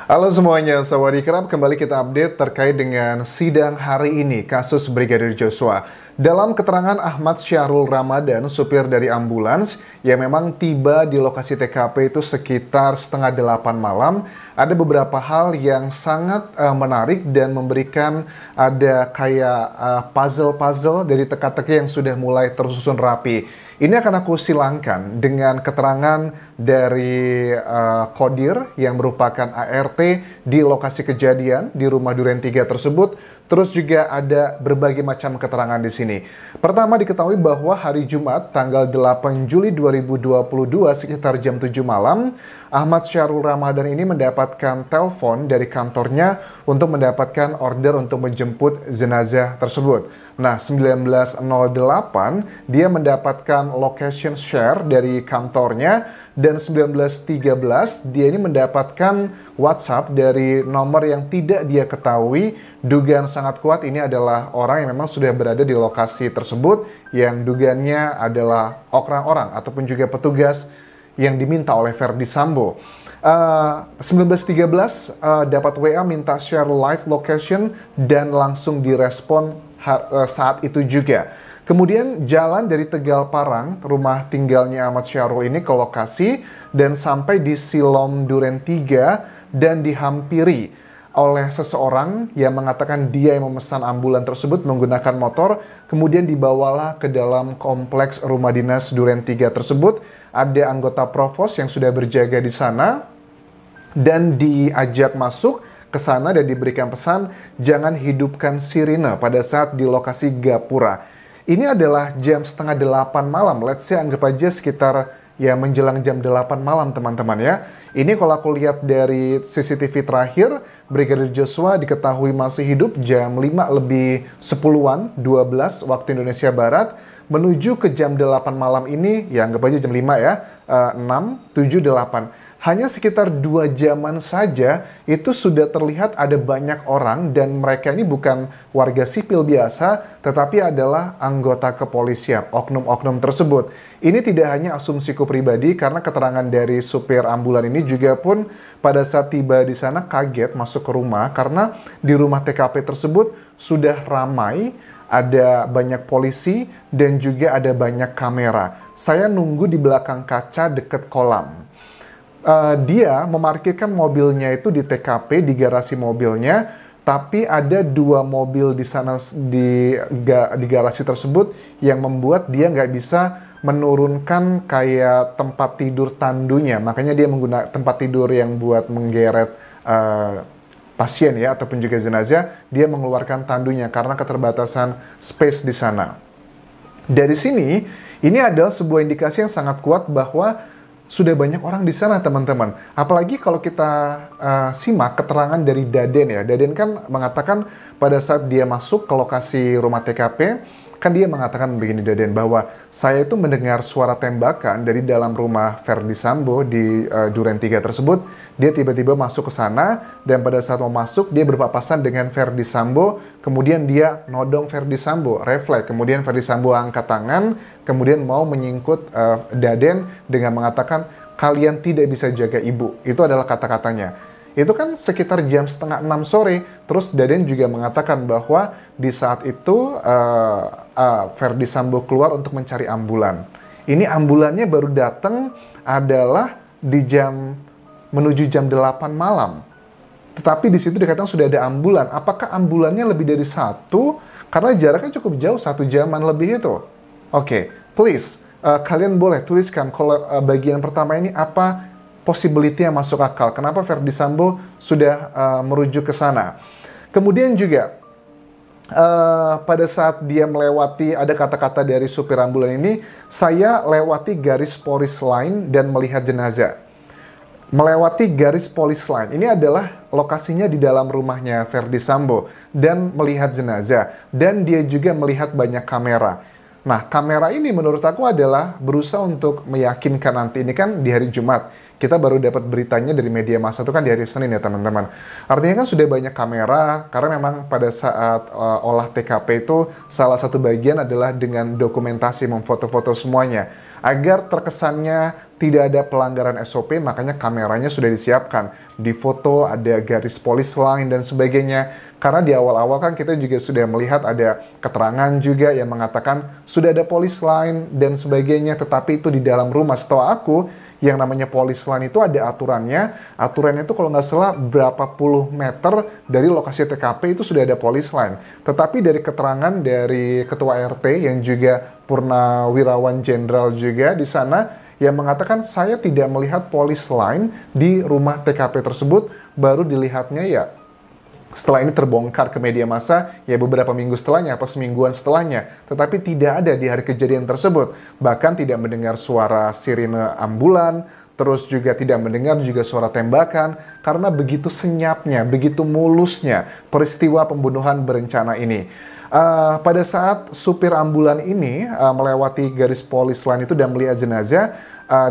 Halo semuanya, Sawadee-krap, kembali kita update terkait dengan sidang hari ini, kasus Brigadir Joshua. Dalam keterangan Ahmad Syahrul Ramadan, supir dari ambulans yang memang tiba di lokasi TKP itu sekitar setengah 8 malam, ada beberapa hal yang sangat menarik dan memberikan ada kayak puzzle-puzzle dari teka-teki yang sudah mulai tersusun rapi. Ini akan aku silangkan dengan keterangan dari Kodir yang merupakan ART di lokasi kejadian di rumah Duren 3 tersebut. Terus juga ada berbagai macam keterangan di sini. Pertama, diketahui bahwa hari Jumat tanggal 8 Juli 2022 sekitar jam 7 malam, Ahmad Syahrul Ramadan ini mendapatkan telepon dari kantornya untuk mendapatkan order untuk menjemput jenazah tersebut. Nah, 19.08 dia mendapatkan location share dari kantornya, dan 19.13 dia ini mendapatkan WhatsApp dari nomor yang tidak dia ketahui. Dugaan sangat kuat ini adalah orang yang memang sudah berada di lokasi tersebut, yang dugaannya adalah orang-orang ataupun juga petugas yang diminta oleh Verdi Sambo. 19.13 dapat WA minta share live location dan langsung direspon saat itu juga. Kemudian jalan dari Tegal Parang, rumah tinggalnya Ahmad Syahrul ini, ke lokasi dan sampai di Silom Duren 3 dan dihampiri oleh seseorang yang mengatakan dia yang memesan ambulan tersebut menggunakan motor. Kemudian dibawalah ke dalam kompleks rumah dinas Duren 3 tersebut. Ada anggota provos yang sudah berjaga di sana dan diajak masuk ke sana dan diberikan pesan jangan hidupkan sirine pada saat di lokasi gapura. Ini adalah jam setengah 8 malam, let's say anggap aja sekitar ya menjelang jam 8 malam teman-teman ya. Ini kalau aku lihat dari CCTV terakhir, Brigadir Joshua diketahui masih hidup jam 5 lebih 10-an, 12 waktu Indonesia Barat, menuju ke jam 8 malam ini, ya anggap aja jam 5 ya, 6, 7, 8. Hanya sekitar 2 jaman saja, itu sudah terlihat ada banyak orang dan mereka ini bukan warga sipil biasa, tetapi adalah anggota kepolisian, oknum-oknum tersebut. Ini tidak hanya asumsiku pribadi, karena keterangan dari supir ambulan ini juga pun pada saat tiba di sana kaget masuk ke rumah, karena di rumah TKP tersebut sudah ramai, ada banyak polisi dan juga ada banyak kamera. Saya nunggu di belakang kaca dekat kolam. Dia memarkirkan mobilnya itu di TKP, di garasi mobilnya, tapi ada 2 mobil di sana di garasi tersebut yang membuat dia nggak bisa menurunkan kayak tempat tidur tandunya. Makanya dia menggunakan tempat tidur yang buat menggeret pasien ya, ataupun juga jenazah, dia mengeluarkan tandunya karena keterbatasan space di sana. Dari sini, ini adalah sebuah indikasi yang sangat kuat bahwa sudah banyak orang di sana, teman-teman. Apalagi kalau kita simak keterangan dari Daden ya. Daden kan mengatakan pada saat dia masuk ke lokasi rumah TKP, kan dia mengatakan begini Daden, bahwa saya itu mendengar suara tembakan dari dalam rumah Verdi Sambo di Duren 3 tersebut. Dia tiba-tiba masuk ke sana dan pada saat mau masuk dia berpapasan dengan Verdi Sambo. Kemudian dia nodong Verdi Sambo, refleks. Kemudian Verdi Sambo angkat tangan, kemudian mau menyingkut Daden dengan mengatakan kalian tidak bisa jaga ibu. Itu adalah kata-katanya. Itu kan sekitar jam setengah 6 sore. Terus Daden juga mengatakan bahwa di saat itu Verdi Sambo keluar untuk mencari ambulan. Ini ambulannya baru datang adalah di menuju jam 8 malam. Tetapi di situ dikatakan sudah ada ambulan. Apakah ambulannya lebih dari 1? Karena jaraknya cukup jauh, 1 jaman lebih itu. Oke, please, kalian boleh tuliskan kalau bagian pertama ini apa possibility yang masuk akal. Kenapa Verdi Sambo sudah merujuk ke sana. Kemudian juga pada saat dia melewati, ada kata-kata dari supir ambulan ini, saya lewati garis polis line dan melihat jenazah. Melewati garis polis line, ini adalah lokasinya di dalam rumahnya Verdi Sambo, dan melihat jenazah. Dan dia juga melihat banyak kamera. Nah, kamera ini menurut aku adalah berusaha untuk meyakinkan nanti, ini kan di hari Jumat, Kita baru dapat beritanya dari media massa itu kan di hari Senin ya teman-teman. Artinya kan sudah banyak kamera, karena memang pada saat olah TKP itu salah satu bagian adalah dengan dokumentasi, memfoto-foto semuanya. Agar terkesannya tidak ada pelanggaran SOP, makanya kameranya sudah disiapkan. Di foto ada garis polis line dan sebagainya. Karena di awal-awal kan kita juga sudah melihat ada keterangan juga yang mengatakan sudah ada polis line dan sebagainya. Tetapi itu di dalam rumah. Setahu aku, yang namanya polis line itu ada aturannya. Aturannya itu kalau nggak salah berapa puluh meter dari lokasi TKP itu sudah ada polis line. Tetapi dari keterangan dari Ketua RT yang juga Purnawirawan Jenderal juga di sana, yang mengatakan saya tidak melihat polis line di rumah TKP tersebut, baru dilihatnya ya setelah ini terbongkar ke media massa, ya beberapa minggu setelahnya, apa semingguan setelahnya. Tetapi tidak ada di hari kejadian tersebut. Bahkan tidak mendengar suara sirine ambulan, terus juga tidak mendengar juga suara tembakan, karena begitu senyapnya, begitu mulusnya peristiwa pembunuhan berencana ini. Pada saat supir ambulan ini melewati garis polis line itu dan melihat jenazah,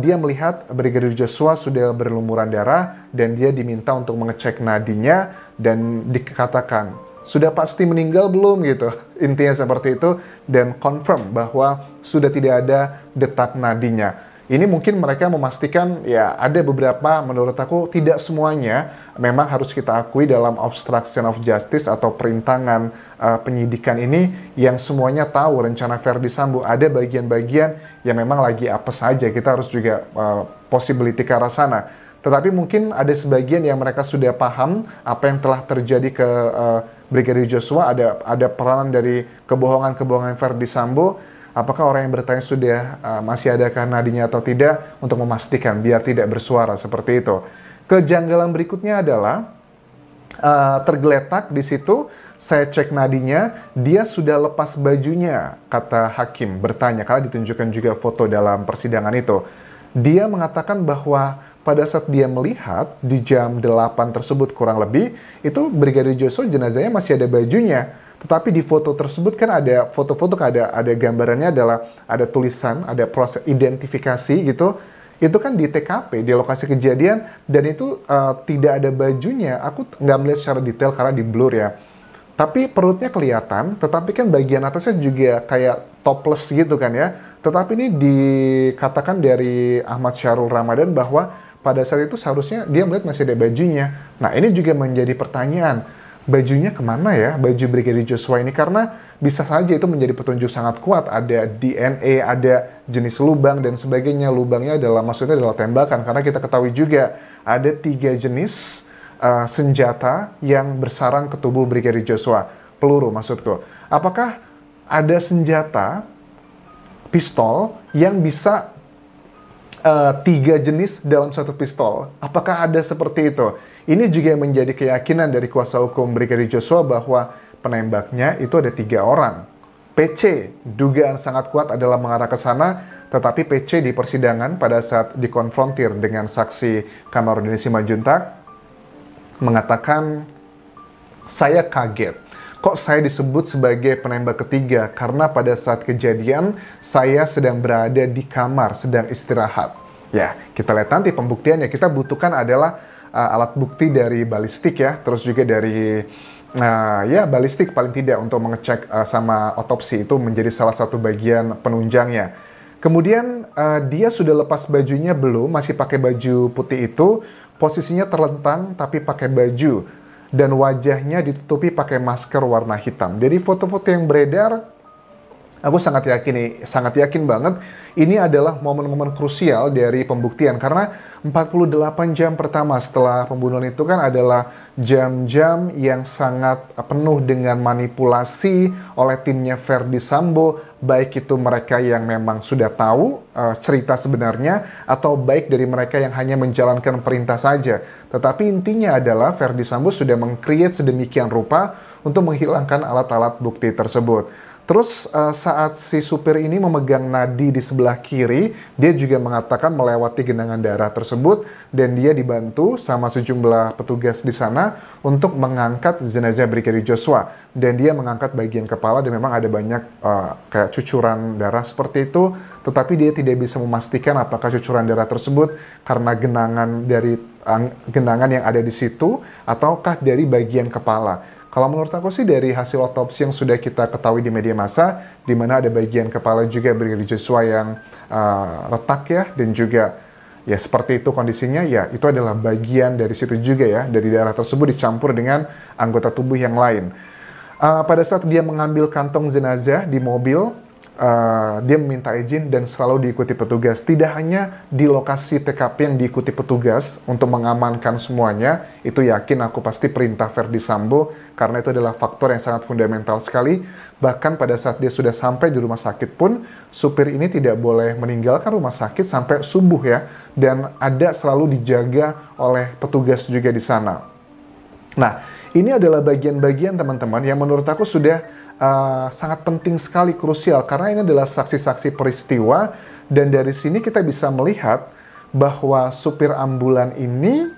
dia melihat Brigadir Joshua sudah berlumuran darah dan dia diminta untuk mengecek nadinya dan dikatakan, sudah pasti meninggal belum gitu. Intinya seperti itu dan confirm bahwa sudah tidak ada detak nadinya. Ini mungkin mereka memastikan ya ada beberapa, menurut aku tidak semuanya memang harus kita akui dalam obstruction of justice atau perintangan penyidikan ini yang semuanya tahu rencana Verdi Sambo. Ada bagian-bagian yang memang lagi apes saja, kita harus juga possibility ke arah sana. Tetapi mungkin ada sebagian yang mereka sudah paham apa yang telah terjadi ke Brigadir Joshua, ada peranan dari kebohongan-kebohongan Verdi Sambo. Apakah orang yang bertanya sudah masih adakah nadinya atau tidak untuk memastikan biar tidak bersuara seperti itu. Kejanggalan berikutnya adalah tergeletak di situ, saya cek nadinya, dia sudah lepas bajunya, kata hakim bertanya, karena ditunjukkan juga foto dalam persidangan itu. Dia mengatakan bahwa pada saat dia melihat di jam 8 tersebut kurang lebih, itu Brigadir Joshua jenazahnya masih ada bajunya. Tetapi di foto tersebut kan ada foto-foto, ada gambarannya adalah ada tulisan, ada proses identifikasi gitu. Itu kan di TKP, di lokasi kejadian, dan itu tidak ada bajunya. Aku nggak melihat secara detail karena di blur ya. Tapi perutnya kelihatan, tetapi kan bagian atasnya juga kayak topless gitu kan ya. Tetapi ini dikatakan dari Ahmad Syarul Ramadan bahwa pada saat itu seharusnya dia melihat masih ada bajunya. Nah ini juga menjadi pertanyaan. Bajunya kemana ya, baju Brigadir Joshua ini? Karena bisa saja itu menjadi petunjuk sangat kuat. Ada DNA, ada jenis lubang dan sebagainya. Lubangnya maksudnya adalah tembakan. Karena kita ketahui juga ada 3 jenis senjata yang bersarang ke tubuh Brigadir Joshua. Peluru maksudku. Apakah ada senjata, pistol, yang bisa 3 jenis dalam satu pistol? Apakah ada seperti itu? Ini juga menjadi keyakinan dari kuasa hukum Brigadir Joshua bahwa penembaknya itu ada 3 orang. PC, dugaan sangat kuat adalah mengarah ke sana, tetapi PC di persidangan pada saat dikonfrontir dengan saksi Kamarudin Simanjuntak mengatakan, saya kaget. Kok saya disebut sebagai penembak ketiga? Karena pada saat kejadian, saya sedang berada di kamar, sedang istirahat. Ya, kita lihat nanti pembuktiannya. Kita butuhkan adalah alat bukti dari balistik ya, terus juga dari ya balistik paling tidak untuk mengecek sama otopsi, itu menjadi salah satu bagian penunjangnya. Kemudian dia sudah lepas bajunya belum, masih pakai baju putih itu, posisinya terlentang tapi pakai baju. Dan wajahnya ditutupi pakai masker warna hitam. Dari foto-foto yang beredar, aku sangat yakin banget ini adalah momen-momen krusial dari pembuktian. Karena 48 jam pertama setelah pembunuhan itu kan adalah jam-jam yang sangat penuh dengan manipulasi oleh timnya Verdi Sambo. Baik itu mereka yang memang sudah tahu cerita sebenarnya, atau baik dari mereka yang hanya menjalankan perintah saja. Tetapi intinya adalah Verdi Sambo sudah meng-create sedemikian rupa untuk menghilangkan alat-alat bukti tersebut. Terus saat si supir ini memegang nadi di sebelah kiri, dia juga mengatakan melewati genangan darah tersebut. tersebut dan dia dibantu sama sejumlah petugas di sana untuk mengangkat jenazah Brigadir Joshua, dan dia mengangkat bagian kepala dan memang ada banyak kayak cucuran darah seperti itu, tetapi dia tidak bisa memastikan apakah cucuran darah tersebut karena genangan yang ada di situ ataukah dari bagian kepala. Kalau menurut aku sih dari hasil otopsi yang sudah kita ketahui di media massa, di mana ada bagian kepala juga Brigadir Joshua yang retak ya, dan juga ya seperti itu kondisinya, ya itu adalah bagian dari situ juga ya, dari darah tersebut dicampur dengan anggota tubuh yang lain. Pada saat dia mengambil kantong jenazah di mobil, dia meminta izin dan selalu diikuti petugas. Tidak hanya di lokasi TKP yang diikuti petugas untuk mengamankan semuanya, itu yakin aku pasti perintah Verdi Sambo, karena itu adalah faktor yang sangat fundamental sekali. Bahkan pada saat dia sudah sampai di rumah sakit pun, supir ini tidak boleh meninggalkan rumah sakit sampai subuh ya, dan ada selalu dijaga oleh petugas juga di sana. Nah, ini adalah bagian-bagian teman-teman yang menurut aku sudah sangat penting sekali, krusial, karena ini adalah saksi-saksi peristiwa, dan dari sini kita bisa melihat bahwa supir ambulan ini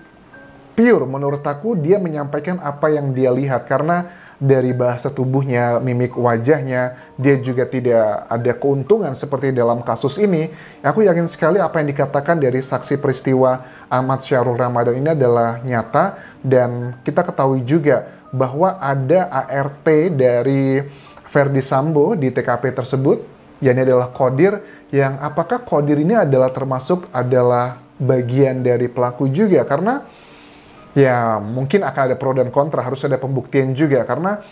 pure, menurut aku dia menyampaikan apa yang dia lihat, karena dari bahasa tubuhnya, mimik wajahnya, dia juga tidak ada keuntungan seperti dalam kasus ini. Aku yakin sekali apa yang dikatakan dari saksi peristiwa Ahmad Syarul Ramadan ini adalah nyata, dan kita ketahui juga bahwa ada ART dari Verdi Sambo di TKP tersebut, yakni adalah Qodir, yang apakah Qodir ini adalah termasuk adalah bagian dari pelaku juga, karena ya mungkin akan ada pro dan kontra, harus ada pembuktian juga, karena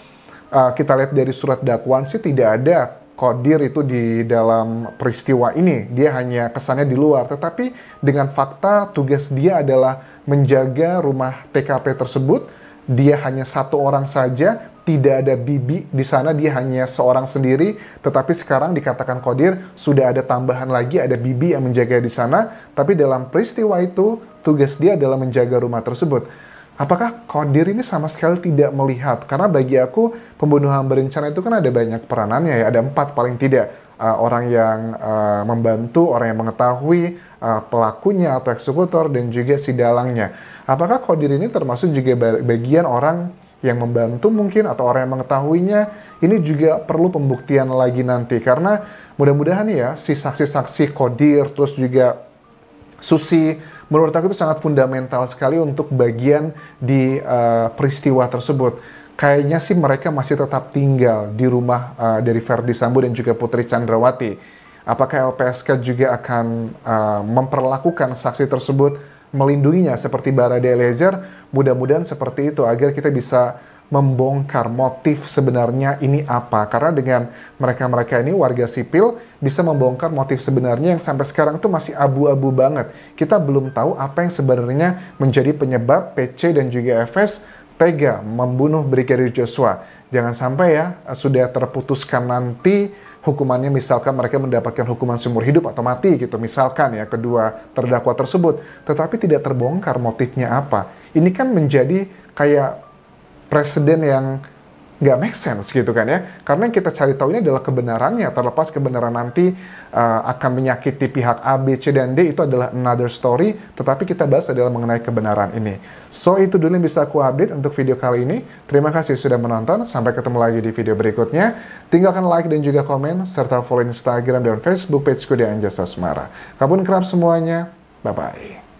kita lihat dari surat dakwaan sih tidak ada Qodir itu di dalam peristiwa ini, dia hanya kesannya di luar, tetapi dengan fakta tugas dia adalah menjaga rumah TKP tersebut. Dia hanya satu orang saja, tidak ada bibi di sana, dia hanya seorang sendiri. Tetapi sekarang dikatakan Qodir sudah ada tambahan lagi, ada bibi yang menjaga di sana. Tapi dalam peristiwa itu tugas dia adalah menjaga rumah tersebut. Apakah Qodir ini sama sekali tidak melihat? Karena bagi aku pembunuhan berencana itu kan ada banyak peranannya ya, ada 4 paling tidak. Orang yang membantu, orang yang mengetahui pelakunya atau eksekutor, dan juga si dalangnya. Apakah Qodir ini termasuk juga bagian orang yang membantu mungkin, atau orang yang mengetahuinya? Ini juga perlu pembuktian lagi nanti, karena mudah-mudahan ya si saksi-saksi Qodir, terus juga Susi, menurut aku itu sangat fundamental sekali untuk bagian di peristiwa tersebut. Kayaknya sih mereka masih tetap tinggal di rumah dari Verdi Sambo dan juga Putri Chandrawati. Apakah LPSK juga akan memperlakukan saksi tersebut, melindunginya seperti Barada Eliezer? Mudah-mudahan seperti itu, agar kita bisa membongkar motif sebenarnya ini apa. Karena dengan mereka-mereka ini warga sipil bisa membongkar motif sebenarnya yang sampai sekarang itu masih abu-abu banget. Kita belum tahu apa yang sebenarnya menjadi penyebab PC dan juga FS tega membunuh Brigadir Joshua. Jangan sampai ya sudah terputuskan nanti hukumannya, misalkan mereka mendapatkan hukuman seumur hidup atau mati gitu misalkan ya kedua terdakwa tersebut, tetapi tidak terbongkar motifnya apa. Ini kan menjadi kayak presiden yang nggak make sense gitu kan ya, karena yang kita cari tahu ini adalah kebenarannya. Terlepas kebenaran nanti akan menyakiti pihak A, B, C, dan D, itu adalah another story, tetapi kita bahas adalah mengenai kebenaran ini. So itu dulu yang bisa aku update untuk video kali ini. Terima kasih sudah menonton, sampai ketemu lagi di video berikutnya. Tinggalkan like dan juga komen, serta follow Instagram dan Facebook pageku di Anjasa Semara. Kabun kerap semuanya, bye-bye.